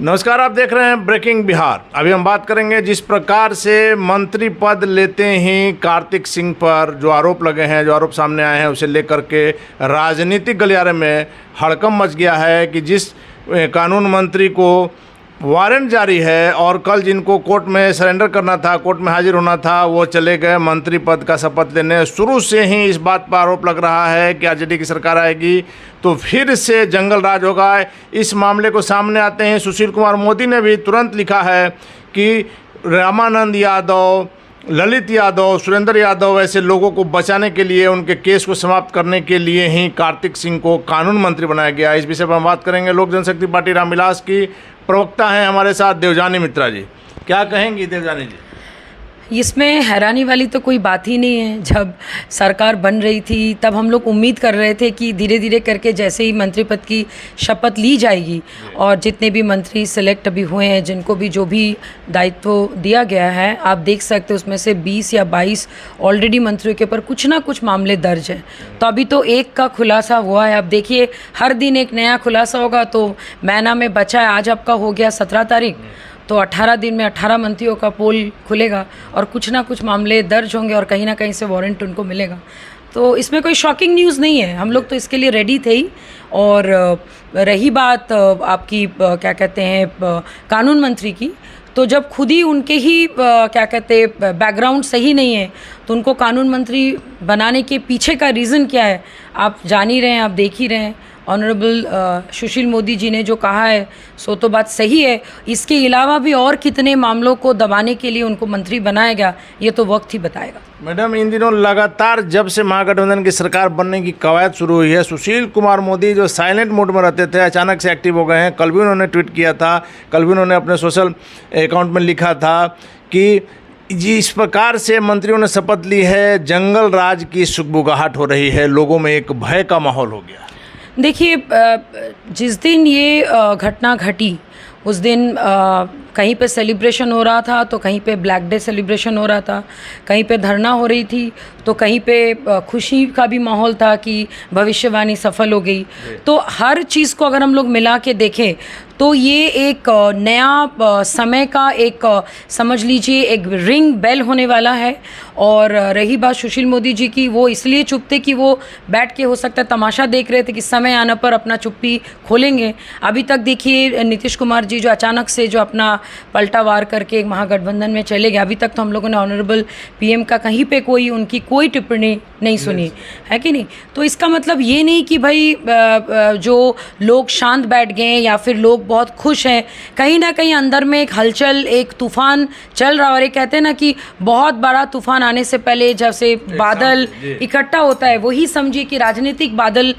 नमस्कार, आप देख रहे हैं ब्रेकिंग बिहार। अभी हम बात करेंगे जिस प्रकार से मंत्री पद लेते ही कार्तिक सिंह पर जो आरोप लगे हैं, जो आरोप सामने आए हैं, उसे लेकर के राजनीतिक गलियारे में हड़कंप मच गया है कि जिस कानून मंत्री को वारंट जारी है और कल जिनको कोर्ट में सरेंडर करना था, कोर्ट में हाजिर होना था, वो चले गए मंत्री पद का शपथ लेने। शुरू से ही इस बात पर आरोप लग रहा है कि आरजेडी की सरकार आएगी तो फिर से जंगल राज होगा। इस मामले को सामने आते हैं सुशील कुमार मोदी ने भी तुरंत लिखा है कि रामानंद यादव, ललित यादव, सुरेंद्र यादव ऐसे लोगों को बचाने के लिए, उनके केस को समाप्त करने के लिए ही कार्तिक सिंह को कानून मंत्री बनाया गया। इस विषय पर हम बात करेंगे। लोक जनशक्ति पार्टी रामविलास की प्रवक्ता हैं हमारे साथ देवजानी मित्रा जी। क्या कहेंगी देवजानी जी? इसमें हैरानी वाली तो कोई बात ही नहीं है। जब सरकार बन रही थी तब हम लोग उम्मीद कर रहे थे कि धीरे धीरे करके जैसे ही मंत्री पद की शपथ ली जाएगी और जितने भी मंत्री सिलेक्ट अभी हुए हैं, जिनको भी जो भी दायित्व दिया गया है, आप देख सकते हो उसमें से 20 या 22 ऑलरेडी मंत्रियों के ऊपर कुछ ना कुछ मामले दर्ज हैं। तो अभी तो एक का खुलासा हुआ है। अब देखिए हर दिन एक नया खुलासा होगा। तो महीना में बचा है, आज आपका हो गया 17 तारीख, तो 18 दिन में 18 मंत्रियों का पोल खुलेगा और कुछ ना कुछ मामले दर्ज होंगे और कहीं ना कहीं से वारंट उनको मिलेगा। तो इसमें कोई शॉकिंग न्यूज़ नहीं है। हम लोग तो इसके लिए रेडी थे ही। और रही बात आपकी क्या कहते हैं कानून मंत्री की, तो जब खुद ही उनके ही क्या कहते हैं बैकग्राउंड सही नहीं है तो उनको कानून मंत्री बनाने के पीछे का रीज़न क्या है आप जान ही रहे हैं, आप देख ही रहे हैं। ऑनरेबल सुशील मोदी जी ने जो कहा है सो तो बात सही है। इसके अलावा भी और कितने मामलों को दबाने के लिए उनको मंत्री बनाया गया, ये तो वक्त ही बताएगा। मैडम, इन दिनों लगातार जब से महागठबंधन की सरकार बनने की कवायद शुरू हुई है, सुशील कुमार मोदी जो साइलेंट मोड में रहते थे अचानक से एक्टिव हो गए हैं। कल भी उन्होंने ट्वीट किया था, कल भी उन्होंने अपने सोशल अकाउंट में लिखा था कि जिस प्रकार से मंत्रियों ने शपथ ली है, जंगल राज की सुगबुगाहट हो रही है, लोगों में एक भय का माहौल हो गया। देखिए, जिस दिन ये घटना घटी उस दिन कहीं पे सेलिब्रेशन हो रहा था तो कहीं पे ब्लैक डे सेलिब्रेशन हो रहा था, कहीं पे धरना हो रही थी तो कहीं पे खुशी का भी माहौल था कि भविष्यवाणी सफल हो गई। तो हर चीज़ को अगर हम लोग मिला के देखें तो ये एक नया समय का एक समझ लीजिए एक रिंग बेल होने वाला है। और रही बात सुशील मोदी जी की, वो इसलिए चुप थे कि वो बैठ के हो सकता है तमाशा देख रहे थे कि समय आने पर अपना चुप्पी खोलेंगे। अभी तक देखिए नीतीश कुमार जी जो अचानक से जो अपना पलटा वार करके महागठबंधन में चले गए, अभी तक तो हम लोगों ने ऑनरेबल पीएम का कहीं पे कोई उनकी कोई टिप्पणी नहीं सुनी है कि नहीं। तो इसका मतलब ये नहीं कि भाई जो लोग शांत बैठ गए या फिर लोग बहुत खुश हैं। कहीं ना कहीं अंदर में एक हलचल, एक तूफान चल रहा है। और ये कहते हैं ना कि बहुत बड़ा तूफान आने से पहले जैसे बादल इकट्ठा होता है, वही समझिए कि राजनीतिक बादल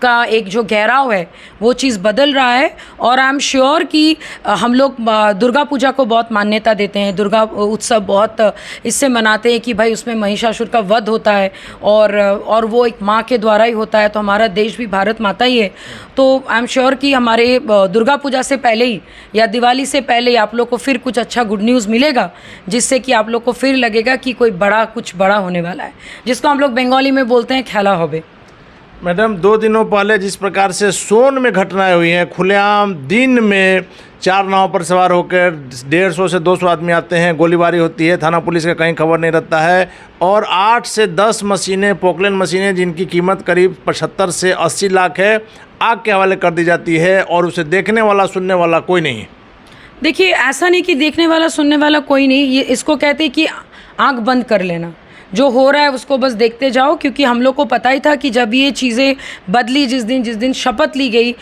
का एक जो गहराव है वो चीज़ बदल रहा है। और आई एम श्योर कि हम लोग दुर्गा पूजा को बहुत मान्यता देते हैं, दुर्गा उत्सव बहुत इससे मनाते हैं कि भाई उसमें महिषासुर का वध होता है और वो एक माँ के द्वारा ही होता है। तो हमारा देश भी भारत माता ही है। तो आई एम श्योर कि हमारे दुर्गा पूजा से पहले ही या दिवाली से पहले ही आप लोग को फिर कुछ अच्छा गुड न्यूज़ मिलेगा, जिससे कि आप लोग को फिर लगेगा कि कोई कुछ बड़ा होने वाला है, जिसको हम लोग बंगाली में बोलते हैं खेला होबे। मैडम, 2 दिनों पहले जिस प्रकार से सोन में घटनाएं हुई हैं, खुलेआम दिन में 4 नाव पर सवार होकर 150 से 200 आदमी आते हैं, गोलीबारी होती है, थाना पुलिस का कहीं खबर नहीं रहता है, और 8 से 10 मशीनें, पोकलेन मशीनें जिनकी कीमत करीब 75 से 80 लाख है, आग के हवाले कर दी जाती है और उसे देखने वाला सुनने वाला कोई नहीं है। देखिए, ऐसा नहीं कि देखने वाला सुनने वाला कोई नहीं, ये इसको कहते हैं कि आँख बंद कर लेना। जो हो रहा है उसको बस देखते जाओ, क्योंकि हम लोग को पता ही था कि जब ये चीज़ें बदली, जिस दिन शपथ ली गई,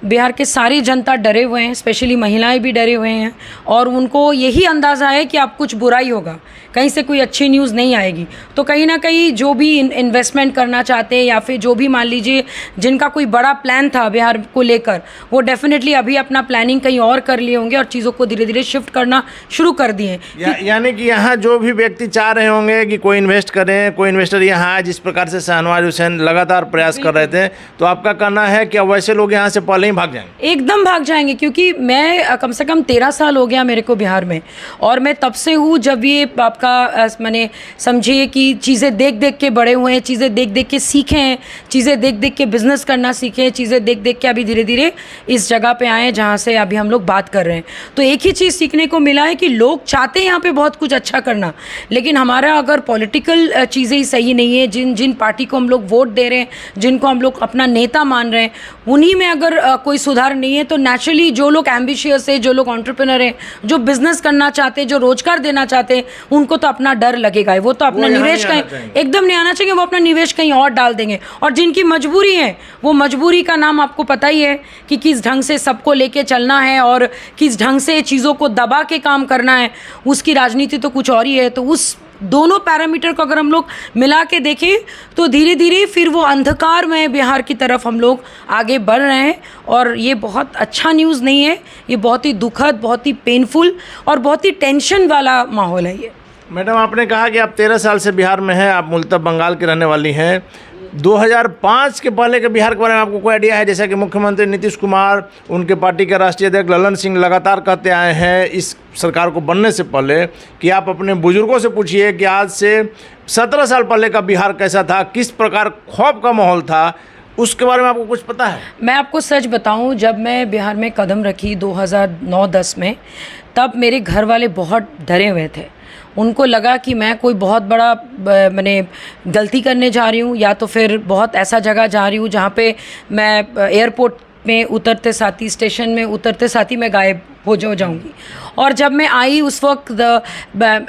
बिहार के सारी जनता डरे हुए हैं, स्पेशली महिलाएं भी डरे हुए हैं और उनको यही अंदाज़ा है कि अब कुछ बुरा ही होगा, कहीं से कोई अच्छी न्यूज़ नहीं आएगी। तो कहीं ना कहीं जो भी इन्वेस्टमेंट करना चाहते हैं या फिर जो भी मान लीजिए जिनका कोई बड़ा प्लान था बिहार को लेकर, वो डेफिनेटली अभी अपना प्लानिंग कहीं और कर लिए होंगे और चीज़ों को धीरे धीरे शिफ्ट करना शुरू कर दिए। यानी कि यहाँ जो भी व्यक्ति चाह रहे होंगे कि कोई इन्वेस्ट इन्वेस्ट करें, कोई इन्वेस्टर यहाँ आए, जिस प्रकार से शाहनवाज हुसैन लगातार प्रयास कर रहे थे, तो आपका कहना है कि अब वैसे लोग यहाँ से पहले ही भाग जाएंगे? एकदम भाग जाएंगे, क्योंकि मैं कम से कम 13 साल हो गया मेरे को बिहार में, और मैं तब से हूँ जब ये आपका मैंने समझिए कि चीज़ें देख देख के बड़े हुए हैं, चीज़ें देख देख के सीखे हैं, चीज़ें देख देख के बिजनेस करना सीखे हैं, चीज़ें देख देख के अभी धीरे धीरे इस जगह पे आए हैं जहाँ से अभी हम लोग बात कर रहे हैं। तो एक ही चीज़ सीखने को मिला है कि लोग चाहते हैं यहाँ पे बहुत कुछ अच्छा करना, लेकिन हमारा अगर पॉलिटिकल चीज़ें ही सही नहीं है, जिन पार्टी को हम लोग वोट दे रहे हैं, जिनको हम लोग अपना नेता मान रहे हैं, उन्हीं में अगर कोई सुधार नहीं है, तो नेचुरली जो लोग एम्बिशियस है, जो लोग एंटरप्रेन्योर हैं, जो बिजनेस करना चाहते हैं, जो रोजगार देना चाहते हैं, उनको तो अपना डर लगेगा, वो तो अपना निवेश कहीं एकदम नहीं आना चाहिए, वो अपना निवेश कहीं और डाल देंगे। और जिनकी मजबूरी है, वो मजबूरी का नाम आपको पता ही है कि किस ढंग से सबको लेके चलना है और किस ढंग से चीज़ों को दबा के काम करना है, उसकी राजनीति तो कुछ और ही है। तो उस दोनों पैरामीटर को अगर हम लोग मिला के देखें तो धीरे धीरे फिर वो अंधकार में बिहार की तरफ हम लोग आगे बढ़ रहे हैं, और ये बहुत अच्छा न्यूज़ नहीं है, ये बहुत ही दुखद, बहुत ही पेनफुल और बहुत ही टेंशन वाला माहौल है ये। मैडम, आपने कहा कि आप 13 साल से बिहार में हैं, आप मूलतः बंगाल की रहने वाली हैं। 2005 के पहले के बिहार के बारे में आपको कोई आइडिया है? जैसा कि मुख्यमंत्री नीतीश कुमार, उनके पार्टी के राष्ट्रीय अध्यक्ष ललन सिंह लगातार कहते आए हैं इस सरकार को बनने से पहले कि आप अपने बुजुर्गों से पूछिए कि आज से 17 साल पहले का बिहार कैसा था, किस प्रकार खौफ का माहौल था, उसके बारे में आपको कुछ पता है? मैं आपको सच बताऊं, जब मैं बिहार में कदम रखी 2009-10 में, तब मेरे घर वाले बहुत डरे हुए थे। उनको लगा कि मैं कोई बहुत बड़ा मैंने गलती करने जा रही हूँ, या तो फिर बहुत ऐसा जगह जा रही हूँ जहाँ पे मैं एयरपोर्ट में उतरते साथ ही, स्टेशन में उतरते साथ ही मैं गायब हो जाऊँगी। और जब मैं आई उस वक्त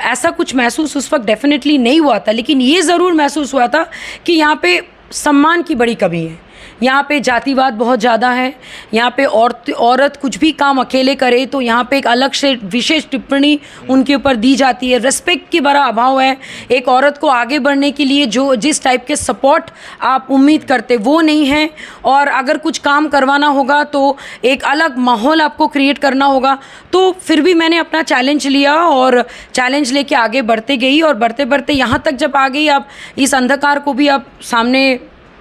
ऐसा कुछ महसूस उस वक्त डेफिनेटली नहीं हुआ था, लेकिन ये ज़रूर महसूस हुआ था कि यहाँ पे सम्मान की बड़ी कमी है, यहाँ पे जातिवाद बहुत ज़्यादा है, यहाँ पे औरत कुछ भी काम अकेले करे तो यहाँ पे एक अलग से विशेष टिप्पणी उनके ऊपर दी जाती है, रिस्पेक्ट की बड़ा अभाव है। एक औरत को आगे बढ़ने के लिए जो जिस टाइप के सपोर्ट आप उम्मीद करते वो नहीं है, और अगर कुछ काम करवाना होगा तो एक अलग माहौल आपको क्रिएट करना होगा। तो फिर भी मैंने अपना चैलेंज लिया और चैलेंज लेके आगे बढ़ते गई, और बढ़ते बढ़ते यहाँ तक जब आ गई, अब इस अंधकार को भी अब सामने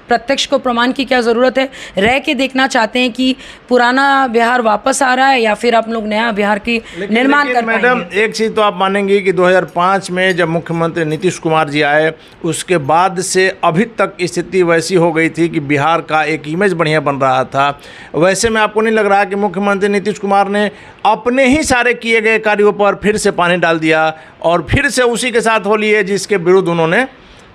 प्रत्यक्ष को प्रमाण की क्या ज़रूरत है, रह के देखना चाहते हैं कि पुराना बिहार वापस आ रहा है या फिर आप लोग नया बिहार की निर्माण कर पाएंगे। मैडम, एक चीज़ तो आप मानेंगी कि 2005 में जब मुख्यमंत्री नीतीश कुमार जी आए, उसके बाद से अभी तक स्थिति वैसी हो गई थी कि बिहार का एक इमेज बढ़िया बन रहा था। वैसे में आपको नहीं लग रहा कि मुख्यमंत्री नीतीश कुमार ने अपने ही सारे किए गए कार्यों पर फिर से पानी डाल दिया और फिर से उसी के साथ हो लिए जिसके विरुद्ध उन्होंने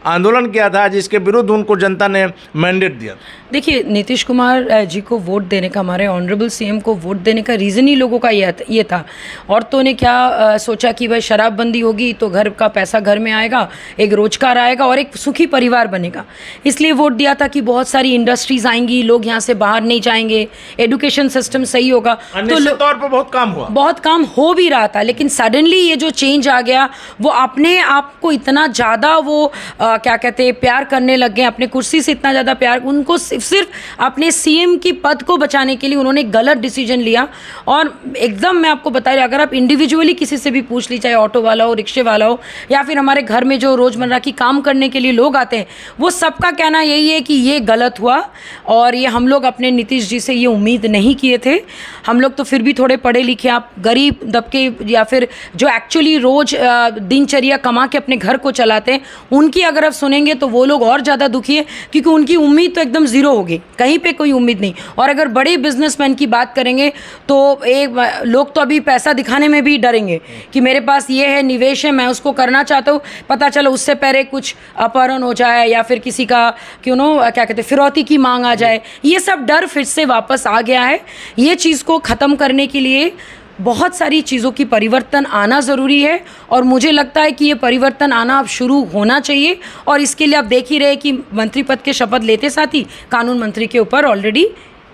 आंदोलन किया था, जिसके विरुद्ध उनको जनता ने मैंडेट दिया? देखिए, नीतीश कुमार जी को वोट देने का, हमारे ऑनरेबल सीएम को वोट देने का रीज़न ही लोगों का ये था। औरतों ने क्या सोचा कि भाई शराबबंदी होगी तो घर का पैसा घर में आएगा, एक रोजगार आएगा और एक सुखी परिवार बनेगा, इसलिए वोट दिया था कि बहुत सारी इंडस्ट्रीज आएंगी, लोग यहाँ से बाहर नहीं जाएंगे, एजुकेशन सिस्टम सही होगा। तो तौर पर बहुत काम हुआ, बहुत काम हो भी रहा था, लेकिन सडनली ये जो चेंज आ गया, वो अपने आप को इतना ज़्यादा वो क्या कहते हैं प्यार करने लग गए, अपने कुर्सी से इतना ज़्यादा प्यार, उनको सिर्फ अपने सीएम की पद को बचाने के लिए उन्होंने गलत डिसीजन लिया। और एकदम मैं आपको बता रही, अगर आप इंडिविजुअली किसी से भी पूछ ली, चाहे ऑटो वाला हो, रिक्शे वाला हो, या फिर हमारे घर में जो रोज़मर्रा की काम करने के लिए लोग आते हैं, वो सबका कहना यही है कि ये गलत हुआ और ये हम लोग अपने नीतीश जी से ये उम्मीद नहीं किए थे। हम लोग तो फिर भी थोड़े पढ़े लिखे, आप गरीब दबके या फिर जो एक्चुअली रोज़ दिनचर्या कमा के अपने घर को चलाते हैं, उनकी अगर आप सुनेंगे तो वो लोग और ज़्यादा दुखी है, क्योंकि उनकी उम्मीद तो एकदम ज़ीरो हो गई, कहीं पे कोई उम्मीद नहीं। और अगर बड़े बिजनेसमैन की बात करेंगे तो एक लोग तो अभी पैसा दिखाने में भी डरेंगे कि मेरे पास ये है, निवेश है, मैं उसको करना चाहता हूँ, पता चलो उससे पहले कुछ अपहरण हो जाए या फिर किसी का क्या कहते हैं फिरौती की मांग आ जाए। ये सब डर फिर से वापस आ गया है। ये चीज़ को ख़त्म करने के लिए बहुत सारी चीज़ों की परिवर्तन आना ज़रूरी है, और मुझे लगता है कि ये परिवर्तन आना अब शुरू होना चाहिए। और इसके लिए आप देख ही रहे कि मंत्री पद के शपथ लेते साथ ही कानून मंत्री के ऊपर ऑलरेडी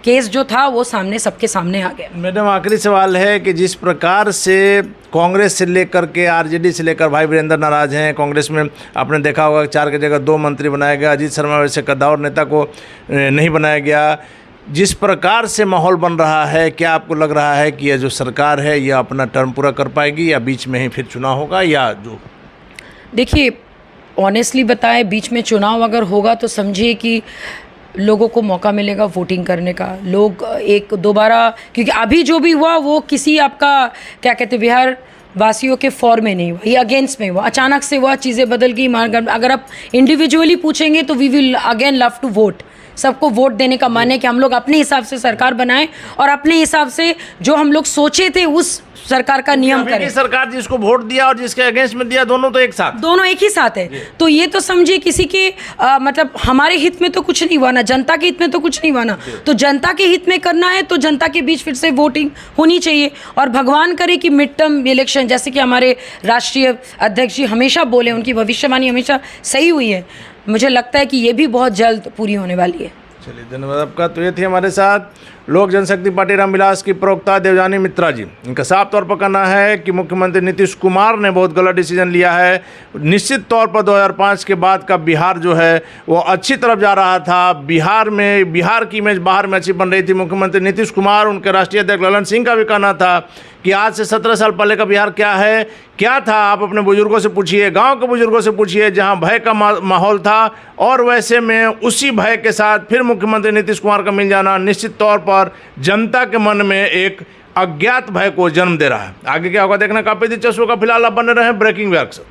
केस जो था वो सबके सामने आ गया। मैडम, आखिरी सवाल है कि जिस प्रकार से कांग्रेस से लेकर के आरजेडी से लेकर भाई वीरेंद्र नाराज हैं, कांग्रेस में आपने देखा होगा 4 की जगह 2 मंत्री बनाया गया, अजीत शर्मा वैसे कद्दावर नेता को नहीं बनाया गया। जिस प्रकार से माहौल बन रहा है, क्या आपको लग रहा है कि यह जो सरकार है यह अपना टर्म पूरा कर पाएगी या बीच में ही फिर चुनाव होगा, या जो? देखिए, ऑनेस्टली बताएं, बीच में चुनाव अगर होगा तो समझिए कि लोगों को मौका मिलेगा वोटिंग करने का। लोग एक दोबारा, क्योंकि अभी जो भी हुआ वो किसी आपका क्या कहते हैं बिहार वासियों के फॉर में नहीं हुआ, ये अगेंस्ट में हुआ, अचानक से हुआ, चीज़ें बदल गई। अगर आप इंडिविजुअली पूछेंगे तो we will again love to vote. सबको वोट देने का मन है कि हम लोग अपने हिसाब से सरकार बनाएं और अपने हिसाब से जो हम लोग सोचे थे उस सरकार का नियम अभी करें। की सरकार जिसको वोट दिया और जिसके अगेंस्ट में दिया, दोनों तो एक साथ, दोनों एक ही साथ है। तो ये तो समझिए किसी के मतलब हमारे हित में तो कुछ नहीं हुआ ना, जनता के हित में तो कुछ नहीं हुआ ना। तो जनता के हित में करना है तो जनता के बीच फिर से वोटिंग होनी चाहिए। और भगवान करे कि मिड टर्म इलेक्शन, जैसे कि हमारे राष्ट्रीय अध्यक्ष जी हमेशा बोले, उनकी भविष्यवाणी हमेशा सही हुई है, मुझे लगता है कि ये भी बहुत जल्द पूरी होने वाली है। चलिए, धन्यवाद आपका। तो ये थी हमारे साथ लोक जनशक्ति पार्टी रामविलास की प्रवक्ता देवयानी मित्रा जी। इनका साफ तौर पर कहना है कि मुख्यमंत्री नीतीश कुमार ने बहुत गलत डिसीजन लिया है। निश्चित तौर पर 2005 के बाद का बिहार जो है वो अच्छी तरफ जा रहा था। बिहार की इमेज बाहर में अच्छी बन रही थी। मुख्यमंत्री नीतीश कुमार, उनके राष्ट्रीय अध्यक्ष ललन सिंह का भी कहना था कि आज से 17 साल पहले का बिहार क्या था। आप अपने बुजुर्गों से पूछिए, गांव के बुजुर्गों से पूछिए, जहां भय का माहौल था, और वैसे में उसी भय के साथ फिर मुख्यमंत्री नीतीश कुमार का मिल जाना निश्चित तौर पर जनता के मन में एक अज्ञात भय को जन्म दे रहा है। आगे क्या होगा देखना काफी दिलचस्प होगा। फिलहाल आप बने रहे ब्रेकिंग बिहार से।